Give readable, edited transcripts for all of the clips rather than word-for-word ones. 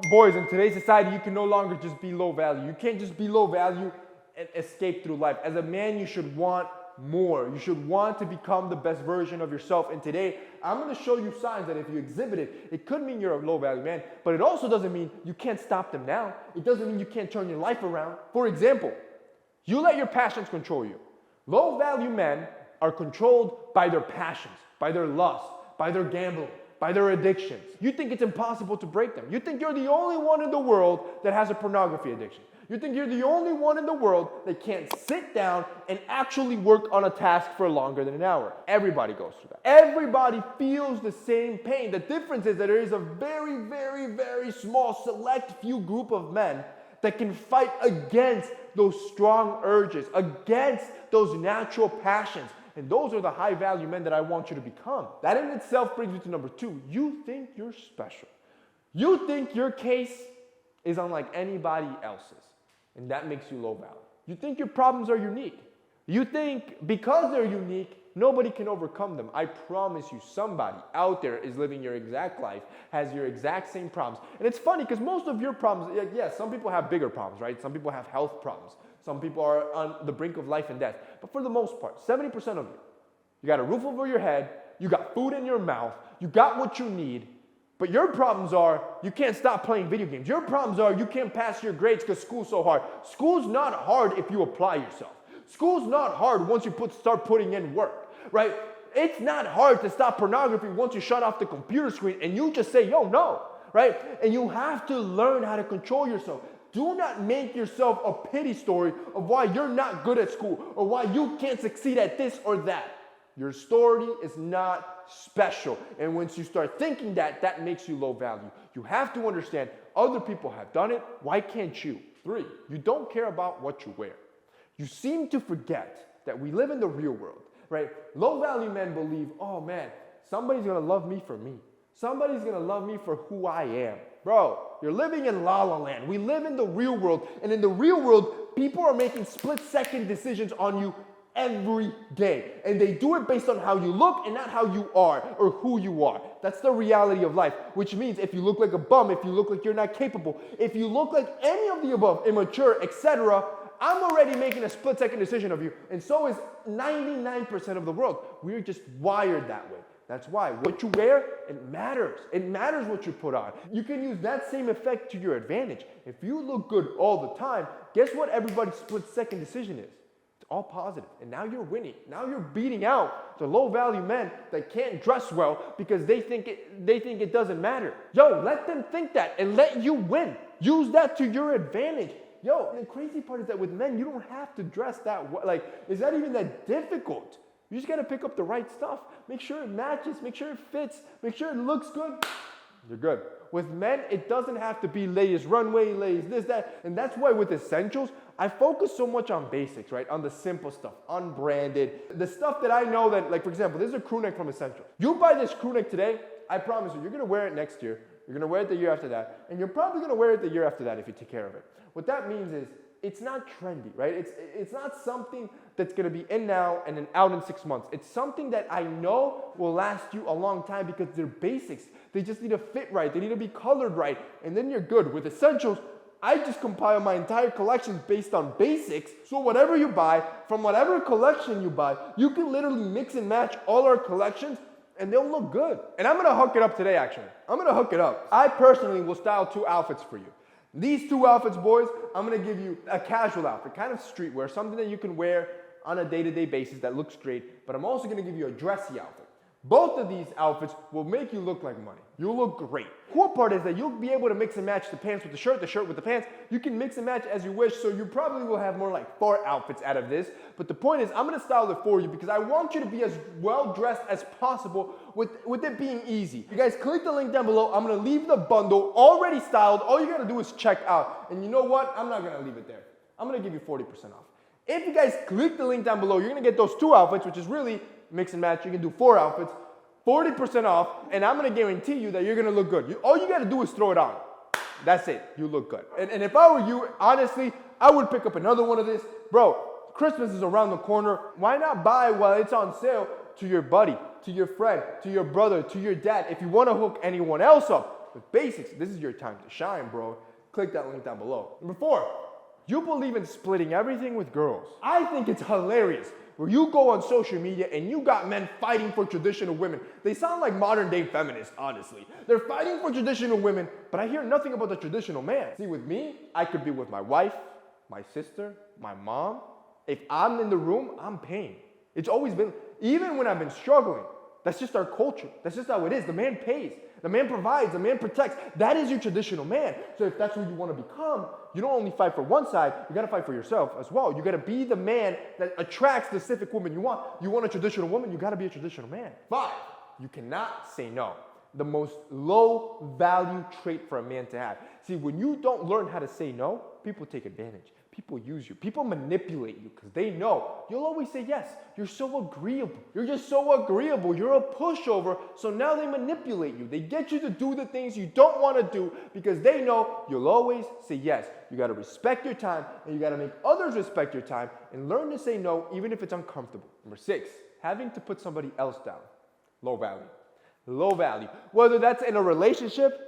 boys, in today's society, you can no longer just be low value. You can't just be low value and escape through life. As a man, you should want more. You should want to become the best version of yourself. And today, I'm going to show you signs that if you exhibit it, it could mean you're a low value man, but it also doesn't mean you can't stop them now. It doesn't mean you can't turn your life around. For example, you let your passions control you. Low value men are controlled by their passions, by their lust, by their gambling, by their addictions. You think it's impossible to break them. You think you're the only one in the world that has a pornography addiction. You think you're the only one in the world that can't sit down and actually work on a task for longer than an hour. Everybody goes through that. Everybody feels the same pain. The difference is that there is a very, very, very small, select few group of men that can fight against those strong urges, against those natural passions. And those are the high value men that I want you to become. That in itself brings me to number 2. You think you're special. You think your case is unlike anybody else's. And that makes you low value. You think your problems are unique. You think because they're unique, nobody can overcome them. I promise you, somebody out there is living your exact life, has your exact same problems. And it's funny because most of your problems, yes, some people have bigger problems, right? Some people have health problems. Some people are on the brink of life and death. But for the most part, 70% of you got a roof over your head, you got food in your mouth, you got what you need, but your problems are you can't stop playing video games. Your problems are you can't pass your grades because school's so hard. School's not hard if you apply yourself. School's not hard once you start putting in work, right? It's not hard to stop pornography once you shut off the computer screen and you just say, yo, no, right? And you have to learn how to control yourself. Do not make yourself a pity story of why you're not good at school or why you can't succeed at this or that. Your story is not special. And once you start thinking that, that makes you low value. You have to understand other people have done it. Why can't you? 3, you don't care about what you wear. You seem to forget that we live in the real world, right? Low value men believe, oh man, somebody's going to love me for me. Somebody's going to love me for who I am. Bro, you're living in La La Land. We live in the real world. And in the real world, people are making split-second decisions on you every day. And they do it based on how you look and not how you are or who you are. That's the reality of life, which means if you look like a bum, if you look like you're not capable, if you look like any of the above, immature, etc., I'm already making a split-second decision of you. And so is 99% of the world. We're just wired that way. That's why what you wear, it matters. It matters what you put on. You can use that same effect to your advantage. If you look good all the time, guess what everybody's split-second decision is? It's all positive. And now you're winning. Now you're beating out the low-value men that can't dress well because they think it doesn't matter. Yo, let them think that and let you win. Use that to your advantage. Yo, the crazy part is that with men, you don't have to dress that well. Like, is that even that difficult? You just got to pick up the right stuff. Make sure it matches. Make sure it fits. Make sure it looks good. You're good. With men, it doesn't have to be latest runway, latest this, that. And that's why with essentials, I focus so much on basics, right? On the simple stuff, unbranded. The stuff that I know that, like for example, this is a crew neck from Essentials. You buy this crew neck today, I promise you, you're going to wear it next year. You're going to wear it the year after that. And you're probably going to wear it the year after that if you take care of it. What that means is, it's not trendy, right? It's not something that's going to be in now and then out in 6 months. It's something that I know will last you a long time because they're basics. They just need to fit right. They need to be colored right. And then you're good. With Essentials, I just compile my entire collection based on basics. So whatever you buy, from whatever collection you buy, you can literally mix and match all our collections and they'll look good. And I'm going to hook it up today, actually. I'm going to hook it up. I personally will style 2 outfits for you. These 2 outfits, boys, I'm going to give you a casual outfit, kind of streetwear, something that you can wear on a day-to-day basis that looks great, but I'm also going to give you a dressy outfit. Both of these outfits will make you look like money. You'll look great. Cool part is that you'll be able to mix and match the pants with the shirt with the pants. You can mix and match as you wish, so you probably will have more like 4 outfits out of this. But the point is, I'm going to style it for you because I want you to be as well dressed as possible with it being easy. You guys click the link down below. I'm going to leave the bundle already styled. All you got to do is check out. And you know what? I'm not going to leave it there. I'm going to give you 40% off. If you guys click the link down below, you're going to get those 2 outfits, which is really mix and match. You can do 4 outfits, 40% off, and I'm going to guarantee you that you're going to look good. All you got to do is throw it on. That's it. You look good. And if I were you, honestly, I would pick up another one of this. Bro, Christmas is around the corner. Why not buy while it's on sale to your buddy, to your friend, to your brother, to your dad? If you want to hook anyone else up, with basics, this is your time to shine, bro. Click that link down below. Number 4, you believe in splitting everything with girls. I think it's hilarious where you go on social media and you got men fighting for traditional women. They sound like modern day feminists, honestly. They're fighting for traditional women, but I hear nothing about the traditional man. See, with me, I could be with my wife, my sister, my mom. If I'm in the room, I'm paying. It's always been, even when I've been struggling, that's just our culture. That's just how it is. The man pays. The man provides. The man protects. That is your traditional man. So if that's who you want to become, you don't only fight for one side, you got to fight for yourself as well. You got to be the man that attracts the specific woman you want. You want a traditional woman, you got to be a traditional man. 5, you cannot say no. The most low value trait for a man to have. See, when you don't learn how to say no, people take advantage. People use you. People manipulate you because they know you'll always say yes. You're so agreeable. You're just so agreeable. You're a pushover. So now they manipulate you. They get you to do the things you don't want to do because they know you'll always say yes. You got to respect your time and you got to make others respect your time and learn to say no even if it's uncomfortable. Number 6, having to put somebody else down. Low value. Low value. Whether that's in a relationship,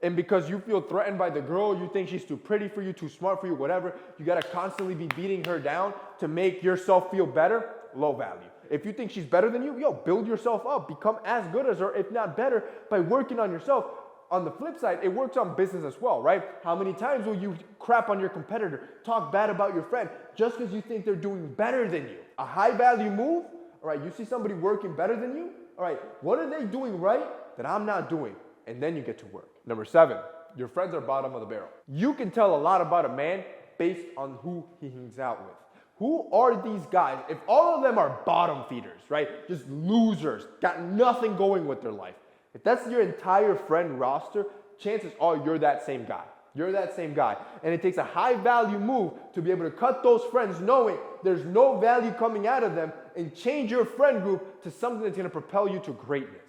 and because you feel threatened by the girl, you think she's too pretty for you, too smart for you, whatever, you gotta constantly be beating her down to make yourself feel better, low value. If you think she's better than you, build yourself up. Become as good as her, if not better, by working on yourself. On the flip side, it works on business as well, right? How many times will you crap on your competitor, talk bad about your friend, just because you think they're doing better than you? A high value move, all right, you see somebody working better than you, all right, what are they doing right that I'm not doing? And then you get to work. Number 7, your friends are bottom of the barrel. You can tell a lot about a man based on who he hangs out with. Who are these guys? If all of them are bottom feeders, right? Just losers, got nothing going with their life. If that's your entire friend roster, chances are you're that same guy. You're that same guy. And it takes a high value move to be able to cut those friends knowing there's no value coming out of them and change your friend group to something that's going to propel you to greatness.